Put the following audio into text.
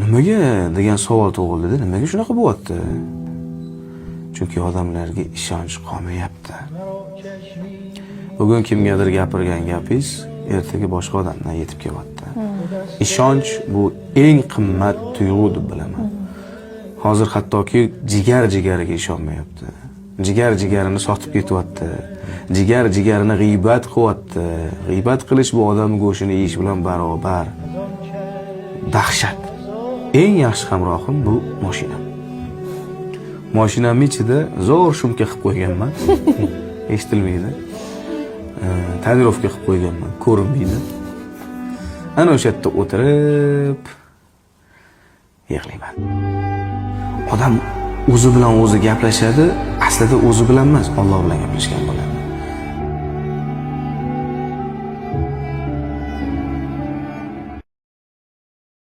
nimaga degan savol tug'ildi-da, nimaga shunaqa bo'lyapti? Chunki odamlarga ishonch qolmayapti. Bugun kimgadir gapirgan gapingiz ertaga boshqa odamdan yetib kelyapti. Ishonch bu eng qimmat tuyg'u deb bilaman. Hozir hattoki jigariga ishonmayapti. Jigarini sotib ketyapti. Jigarini g'iybat qilyapti. G'iybat qilish bu odam go'shini yeyish bilan barobar. Dahshat. Eng yaxshi hamrohim bu mashina. Mashinamning ichida zo'r shumka qilib qo'yganman. Eshitilmaydi. Tonirovka qilib qo'yganman, ko'rinmaydi. Ana o'sha yerda o'tirib yig'layman. Odam o'zi bilan o'zi gaplashadi, aslida o'zi bilan emas, Alloh bilan gaplashgan bo'ladi.